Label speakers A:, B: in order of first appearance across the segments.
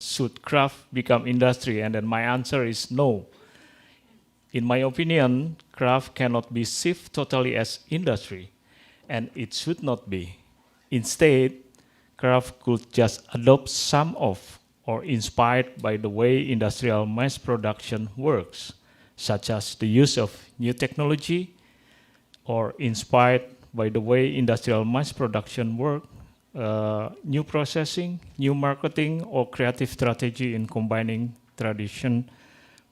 A: should craft become industry? And then my answer is no. In my opinion, craft cannot be seen totally as industry, and it should not be. Instead, craft could just adopt some of or inspired by the way industrial mass production works, such as the use of new technology, or inspired by the way industrial mass production work, new processing, new marketing, or creative strategy in combining tradition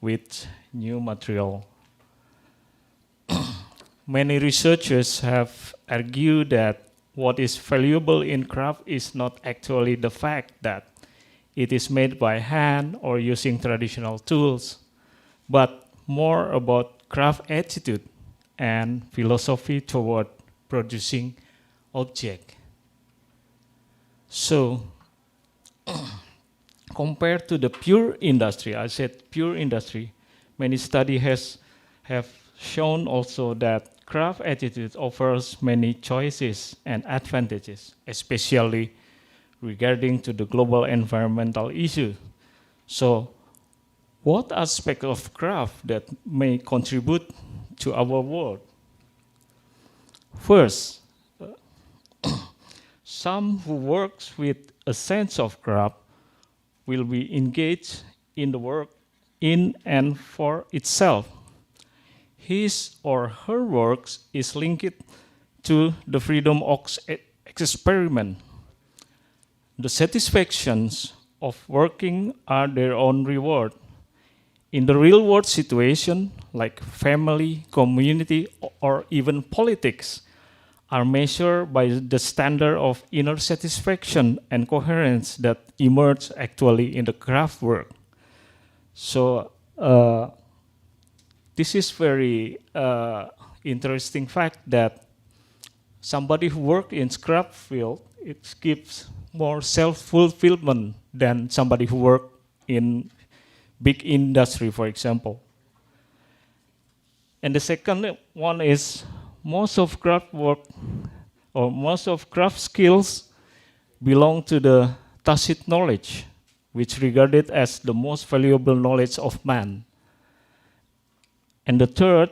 A: with new material. Many researchers have argued that what is valuable in craft is not actually the fact that it is made by hand or using traditional tools, but more about craft attitude and philosophy toward producing object. So, compared to the pure industry, I said pure industry, many studies have shown also that craft attitude offers many choices and advantages, especially regarding to the global environmental issue. So, what aspect of craft that may contribute to our world? First, some who works with a sense of craft will be engaged in the work in and for itself. His or her works is linked to the freedom of experiment. The satisfactions of working are their own reward. In the real world situation, like family, community, or even politics, are measured by the standard of inner satisfaction and coherence that emerge actually in the craft work. So this is very interesting fact that somebody who works in craft field, it gives more self-fulfillment than somebody who works in big industry, for example. And the second one is most of craft work or most of craft skills belong to the tacit knowledge, which regarded as the most valuable knowledge of man. And the third,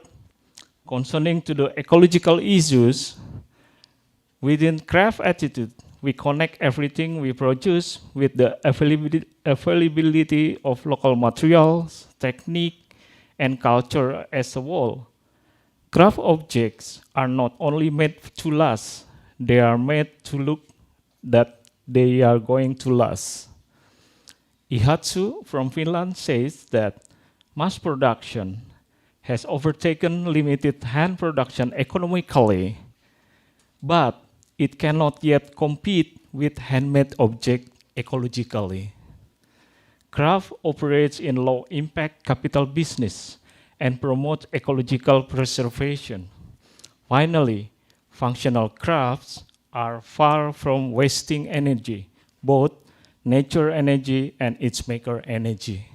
A: concerning to the ecological issues, within craft attitude, we connect everything we produce with the availability of local materials, technique, and culture as a whole. Craft objects are not only made to last, they are made to look that they are going to last. Ihatsu from Finland says that mass production has overtaken limited hand production economically, but it cannot yet compete with handmade objects ecologically. Craft operates in low-impact capital business and promotes ecological preservation. Finally, functional crafts are far from wasting energy, both nature energy and its maker energy.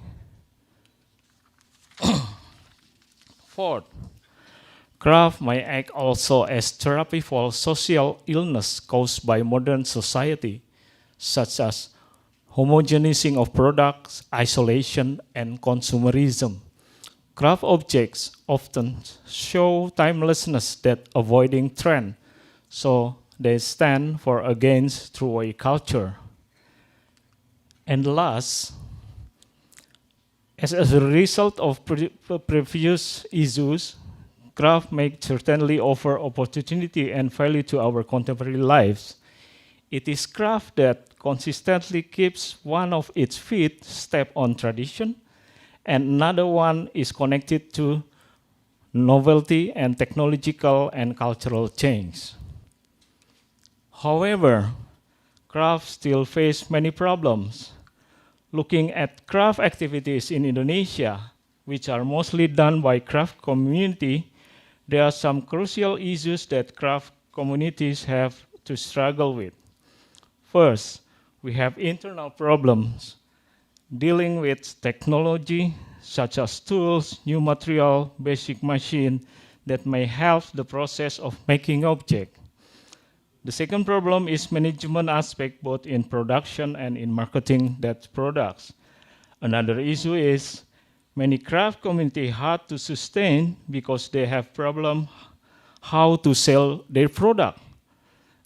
A: Fourth, craft may act also as therapy for social illness caused by modern society, such as homogenizing of products, isolation, and consumerism. Craft objects often show timelessness that avoiding trend, so they stand for against through a culture. And last, as a result of previous issues, craft may certainly offer opportunity and value to our contemporary lives. It is craft that consistently keeps one of its feet step on tradition, and another one is connected to novelty and technological and cultural change. However, craft still face many problems. Looking at craft activities in Indonesia, which are mostly done by craft community, there are some crucial issues that craft communities have to struggle with. First, we have internal problems dealing with technology such as tools, new material, basic machine that may help the process of making object. The second problem is management aspect both in production and in marketing that products. Another issue is many craft community hard to sustain because they have problem how to sell their product.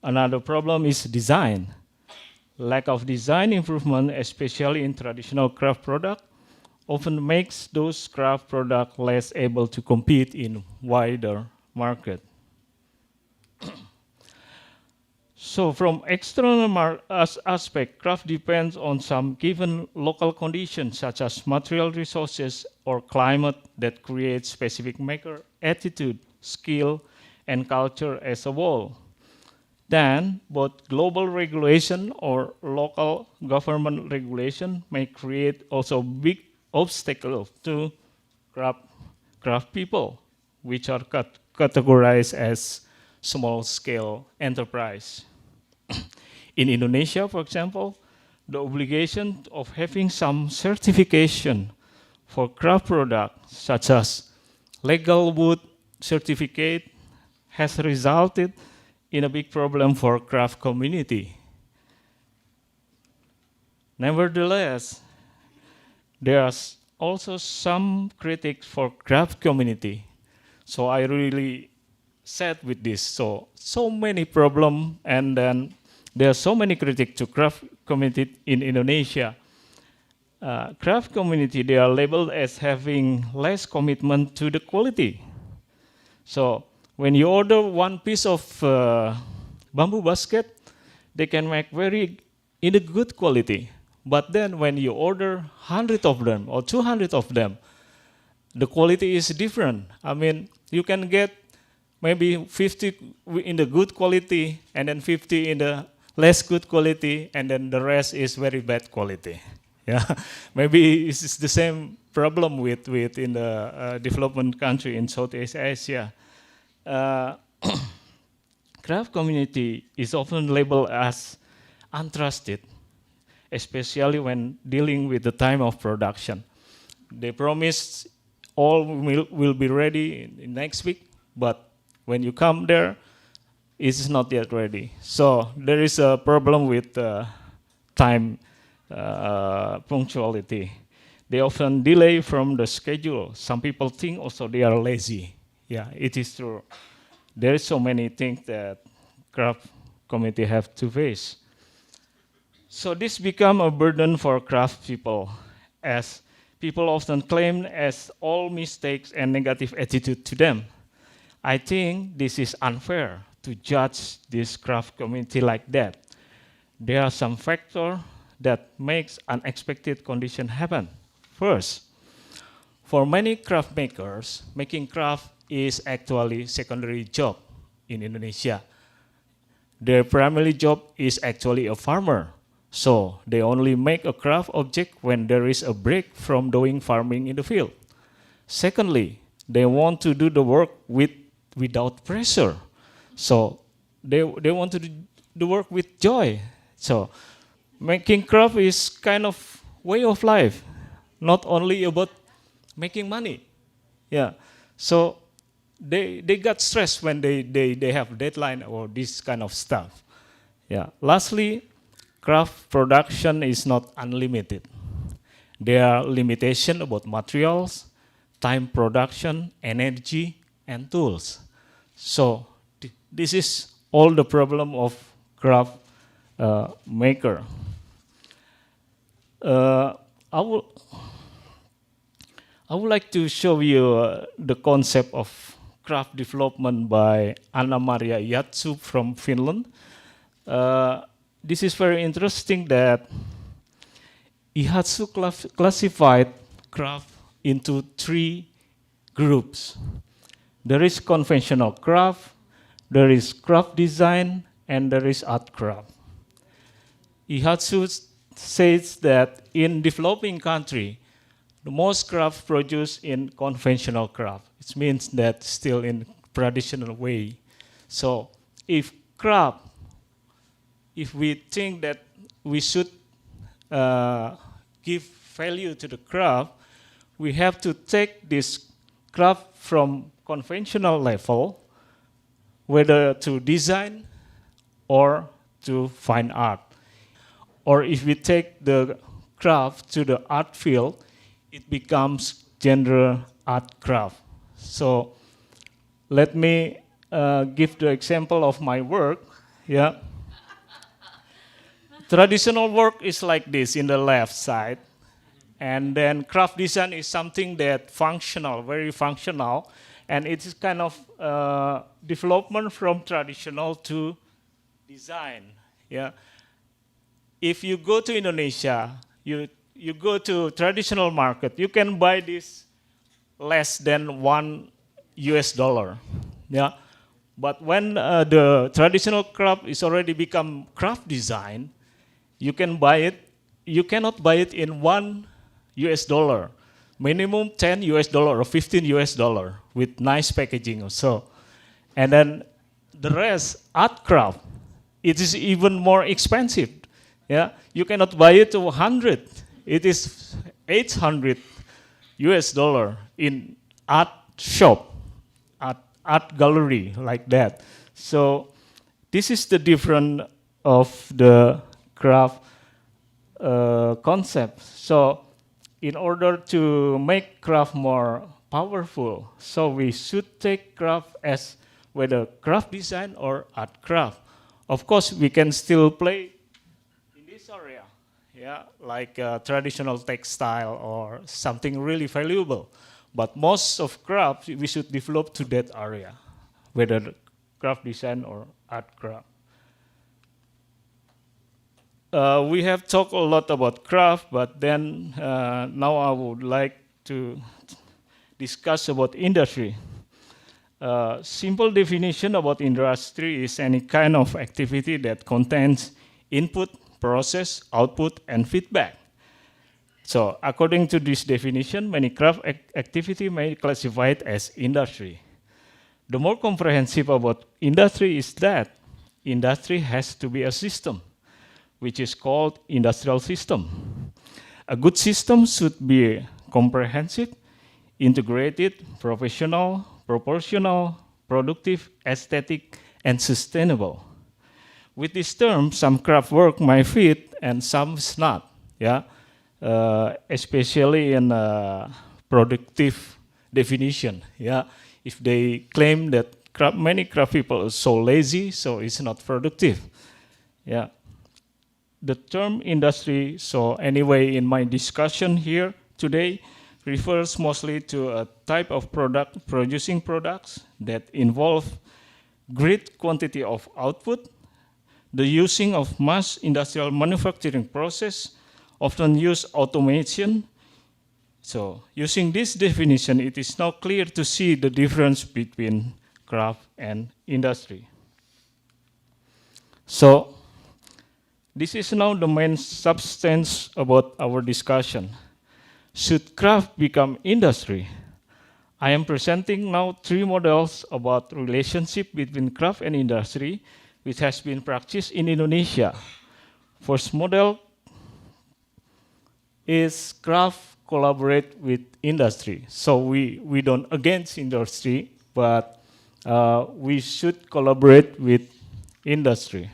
A: Another problem is design. Lack of design improvement, especially in traditional craft product, often makes those craft products less able to compete in wider market. So from external aspect, craft depends on some given local conditions such as material resources or climate that create specific maker attitude, skill, and culture as a whole. Then both global regulation or local government regulation may create also big obstacles to craft people, which are categorized as small-scale enterprise. In Indonesia, for example, the obligation of having some certification for craft products, such as legal wood certificate, has resulted in a big problem for craft community. Nevertheless, there are also some critics for craft community. So I really sad with this. So many problem, and then there are so many critics to craft community in Indonesia. Craft community, they are labeled as having less commitment to the quality. So when you order one piece of bamboo basket, they can make in a good quality. But then when you order 100 of them or 200 of them, the quality is different. I mean, you can get maybe 50 in the good quality and then 50 in the less good quality, and then the rest is very bad quality. Yeah, maybe it's the same problem with in the development country in Southeast Asia. Craft community is often labeled as untrusted, especially when dealing with the time of production. They promise all will be ready in next week, but when you come there, it's not yet ready. So there is a problem with time punctuality. They often delay from the schedule. Some people think also they are lazy. Yeah, it is true. There is so many things that craft community have to face. So this become a burden for craft people, as people often claim as all mistakes and negative attitude to them. I think this is unfair to judge this craft community like that. There are some factors that makes unexpected condition happen. First, for many craft makers, making craft is actually secondary job in Indonesia. Their primary job is actually a farmer. So they only make a craft object when there is a break from doing farming in the field. Secondly, they want to do the work without pressure. So they want to do the work with joy. So making craft is kind of way of life, not only about making money. Yeah. So they got stressed when they have deadline or this kind of stuff. Yeah. Lastly, craft production is not unlimited. There are limitations about materials, time production, energy, and tools. So this is all the problem of craft maker. I would like to show you the concept of craft development by Anna-Maria Yatsu from Finland. This is very interesting that Ihatsu classified craft into 3 groups. There is conventional craft, there is craft design, and there is art craft. Ihatsu says that in developing country, the most craft produced in conventional craft. It means that still in traditional way. So if we think that we should give value to the craft, we have to take this craft from conventional level, whether to design or to fine art. Or if we take the craft to the art field, it becomes genre art craft. So let me give the example of my work. Yeah. Traditional work is like this in the left side. And then craft design is something that functional, very functional. And it is kind of development from traditional to design. Yeah. If you go to Indonesia, you go to traditional market, you can buy this less than $1. Yeah. But when the traditional craft is already become craft design, you can buy it. You cannot buy it in $1. Minimum $10 or $15 with nice packaging or so. And then the rest, art craft, it is even more expensive. Yeah, you cannot buy it to 100. It is $800 in art shop, art gallery like that. So this is the difference of the craft concept. So in order to make craft more powerful, so we should take craft as whether craft design or art craft. Of course, we can still play in this area, yeah, like traditional textile or something really valuable. But most of craft, we should develop to that area, whether craft design or art craft. We have talked a lot about craft, but then now I would like to discuss about industry. Simple definition about industry is any kind of activity that contains input, process, output, and feedback. So according to this definition, many craft activity may be classified as industry. The more comprehensive about industry is that industry has to be a system, which is called industrial system. A good system should be comprehensive, integrated, professional, proportional, productive, aesthetic, and sustainable. With this term, some craft work might fit and some is not. Yeah, especially in productive definition. Yeah, if they claim that many craft people are so lazy, so it's not productive. Yeah. The term industry, so anyway, in my discussion here today, refers mostly to a type of product, producing products that involve great quantity of output, the using of mass industrial manufacturing process, often use automation. So using this definition, it is now clear to see the difference between craft and industry. So this is now the main substance about our discussion. Should craft become industry? I am presenting now 3 models about relationship between craft and industry, which has been practiced in Indonesia. First model is craft collaborate with industry. So we don't against industry, but we should collaborate with industry.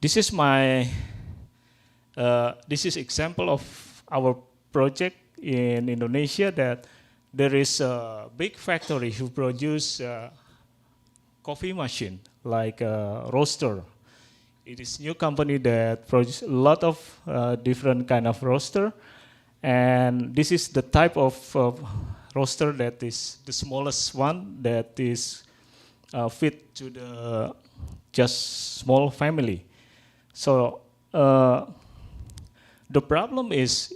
A: This is my this is example of our project in Indonesia that there is a big factory who produce coffee machine like a roaster. It is new company that produce a lot of different kind of roaster, and this is the type of roaster that is the smallest one that is fit to the just small family. So the problem is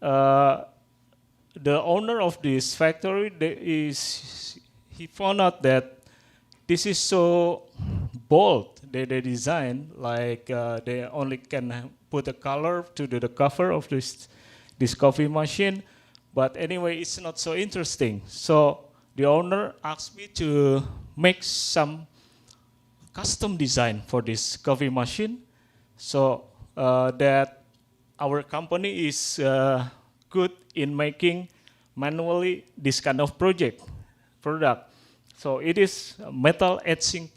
A: the owner of this factory he found out that this is so bold. They design like they only can put a color to the cover of this coffee machine, but anyway, it's not so interesting. So the owner asked me to make some custom design for this coffee machine, so that our company is good in making manually this kind of product. So it is a metal etching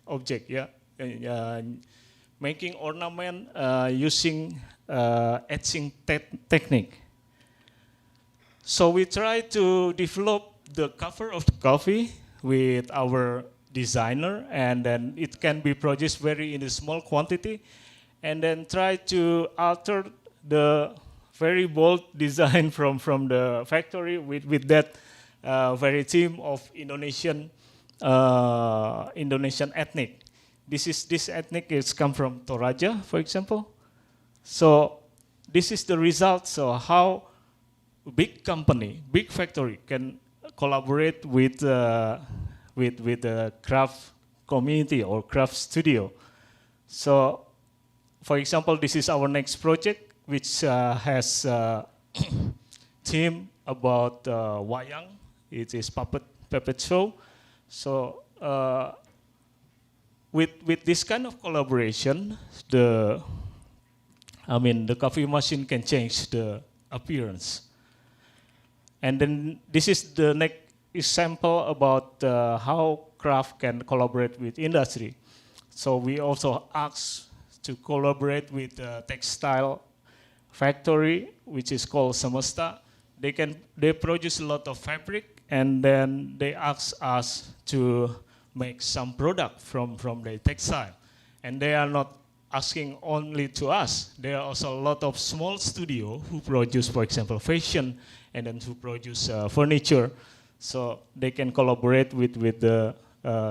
A: object, yeah, making ornament using etching technique. So we try to develop the cover of the coffee with our designer, and then it can be produced very in a small quantity, and then try to alter the very bold design from the factory with that very theme of Indonesian ethnic. This ethnic is come from Toraja, for example. So this is the result. So how big company, big factory can collaborate with the craft community or craft studio. So, for example, this is our next project, which has theme about wayang. It is puppet show. So, with this kind of collaboration, the coffee machine can change the appearance. And then this is the next example about how craft can collaborate with industry. So we also asked to collaborate with a textile factory, which is called Semesta. They produce a lot of fabric, and then they ask us to make some product from the textile. And they are not asking only to us. There are also a lot of small studio who produce, for example, fashion, and then who produce furniture. So they can collaborate with the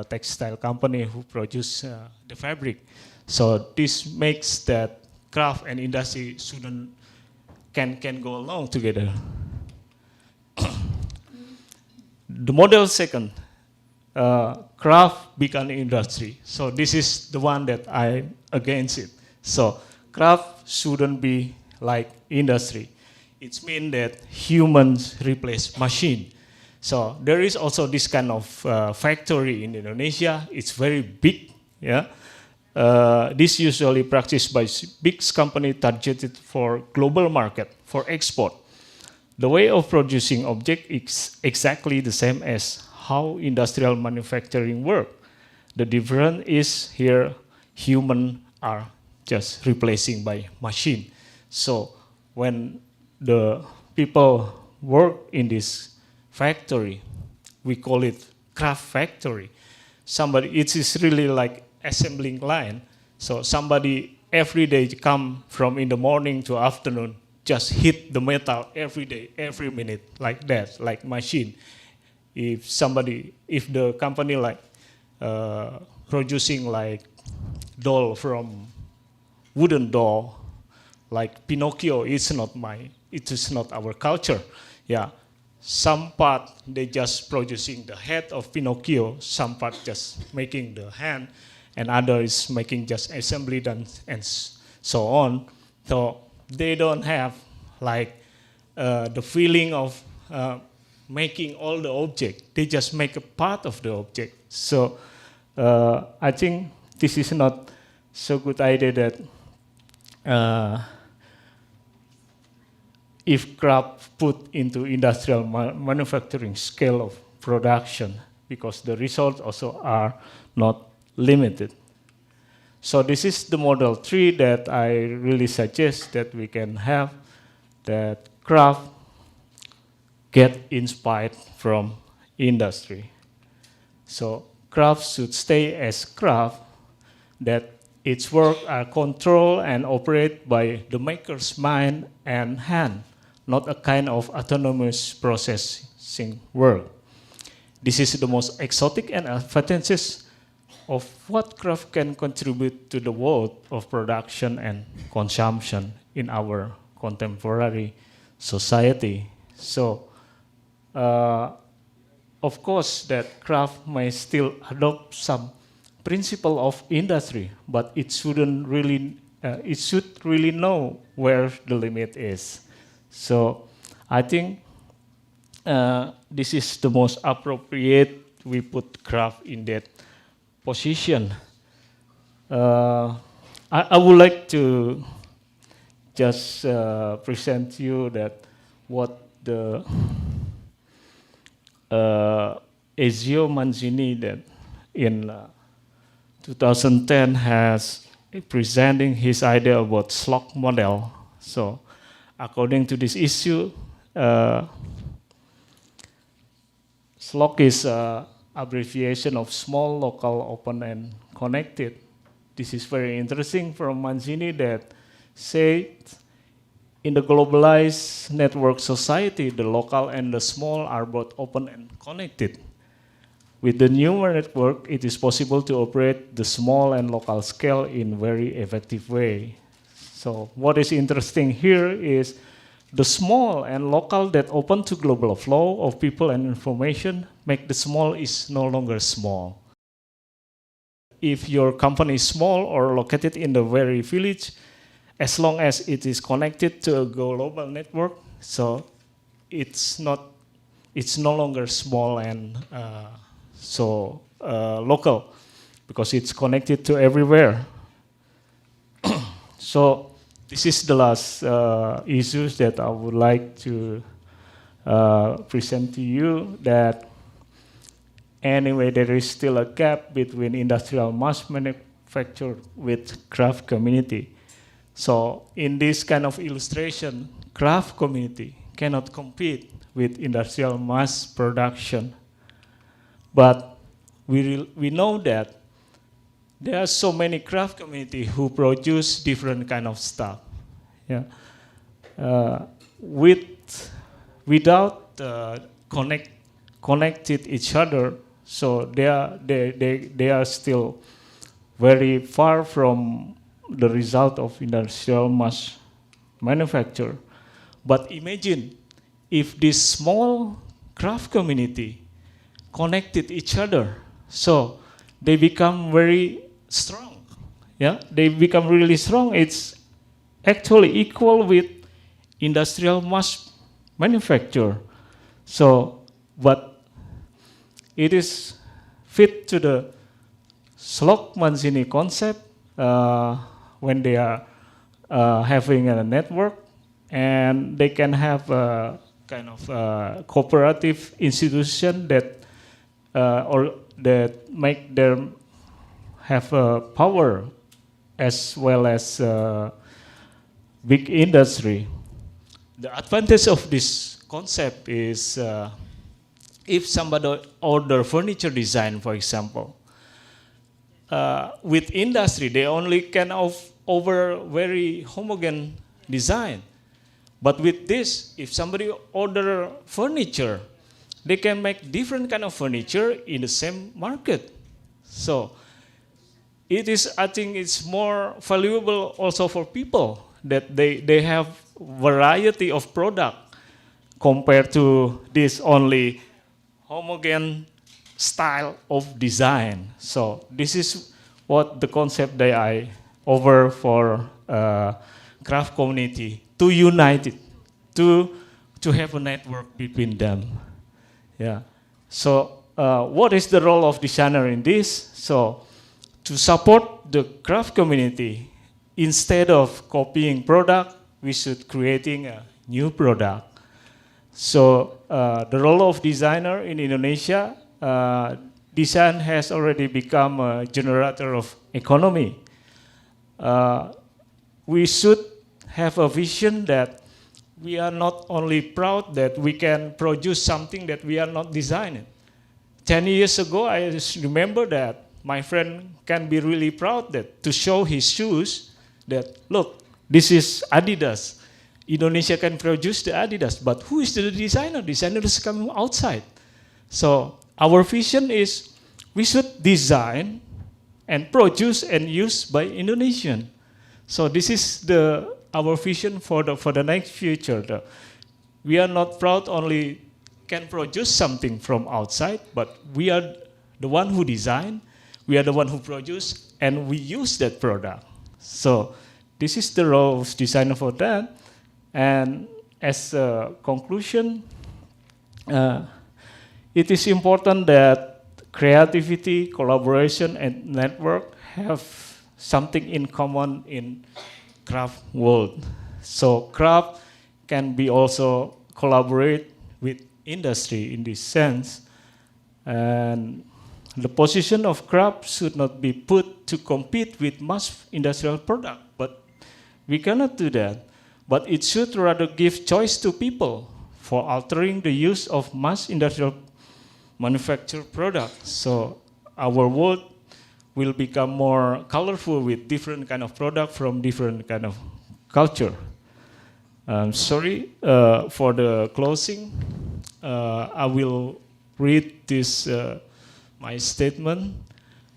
A: textile company who produce the fabric. So this makes that craft and industry can go along together. The model second, craft become industry. So this is the one that I'm against it. So craft shouldn't be like industry. It means that humans replace machine. So there is also this kind of factory in Indonesia. It's very big. Yeah, this usually practiced by big company targeted for global market for export. The way of producing object is exactly the same as how industrial manufacturing work. The difference is here human are just replacing by machine. So when the people work in this factory, we call it craft factory. It is really like assembling line. So somebody every day come from in the morning to afternoon, just hit the metal every day, every minute, like that, like machine. If the company like producing like doll from wooden doll, like Pinocchio, it is not our culture. Yeah, some part they just producing the head of Pinocchio, some part just making the hand, and other is making just assembly done and so on. So they don't have like the feeling of making all the object. They just make a part of the object. So I think this is not so good idea that if craft put into industrial manufacturing scale of production, because the results also are not limited. So this is the model 3 that I really suggest that we can have, that craft get inspired from industry. So craft should stay as craft, that its work are controlled and operated by the maker's mind and hand, not a kind of autonomous processing work. This is the most exotic and advantageous of what craft can contribute to the world of production and consumption in our contemporary society. So, of course, that craft may still adopt some principle of industry, but it should really know where the limit is. So, I think this is the most appropriate. We put craft in that position. I would like to just present you that what the Ezio Manzini that in 2010 has presenting his idea about SLOC model. So, according to this issue, SLOC is an abbreviation of small, local, open, and connected. This is very interesting from Mancini that said in the globalized network society, the local and the small are both open and connected. With the newer network, it is possible to operate the small and local scale in very effective way. So what is interesting here is the small and local that open to global flow of people and information make the small is no longer small. If your company is small or located in the very village, as long as it is connected to a global network, so it's no longer small and local, because it's connected to everywhere. So this is the last issues that I would like to present to you, that anyway, there is still a gap between industrial mass manufacture with craft community. So in this kind of illustration, craft community cannot compete with industrial mass production. But we know that there are so many craft community who produce different kind of stuff. Yeah. Without connected each other, so they are still very far from the result of industrial mass manufacture. But imagine if this small craft community connected each other, so they become very strong. Yeah, they become really strong. It's actually equal with industrial mass manufacture. So, but it is fit to the SLOC-Mancini concept when they are having a network, and they can have a kind of cooperative institution that or that make them have power as well as big industry. The advantage of this concept is if somebody order furniture design, for example, with industry, they only can over very homogeneous design. But with this, if somebody order furniture, they can make different kind of furniture in the same market. So it is, I think it's more valuable also for people that they have variety of product compared to this only homogeneous style of design. So this is what the concept that I offer for craft community, to unite it, to have a network between them. Yeah. So what is the role of designer in this? So to support the craft community, instead of copying product, we should creating a new product. So the role of designer in Indonesia, design has already become a generator of economy. We should have a vision that we are not only proud that we can produce something that we are not designing. 10 years ago, I just remember that my friend can be really proud that to show his shoes that, look, this is Adidas. Indonesia can produce the Adidas, but who is the designer? Designer is coming outside. So our vision is we should design and produce and use by Indonesian. So this is our vision for the next future. We are not proud only can produce something from outside, but we are the one who design, we are the one who produce, and we use that product. So this is the role of designer for that. And as a conclusion, it is important that creativity, collaboration, and network have something in common in craft world. So craft can be also collaborate with industry in this sense. And The position of craft should not be put to compete with mass industrial product, but we cannot do that. But it should rather give choice to people for altering the use of mass industrial manufactured products. So our world will become more colorful with different kind of product from different kind of culture. Sorry for the closing. I will read this my statement.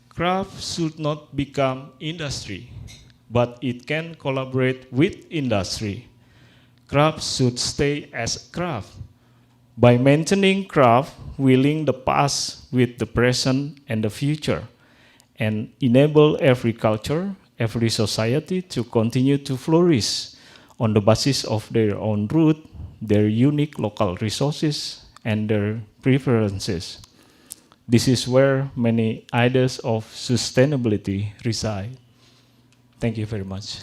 A: Craft should not become industry, but it can collaborate with industry. Craft should stay as craft. By maintaining craft, we link the past with the present and the future, and enable every culture, every society to continue to flourish on the basis of their own root, their unique local resources, and their preferences. This is where many ideas of sustainability reside. Thank you very much.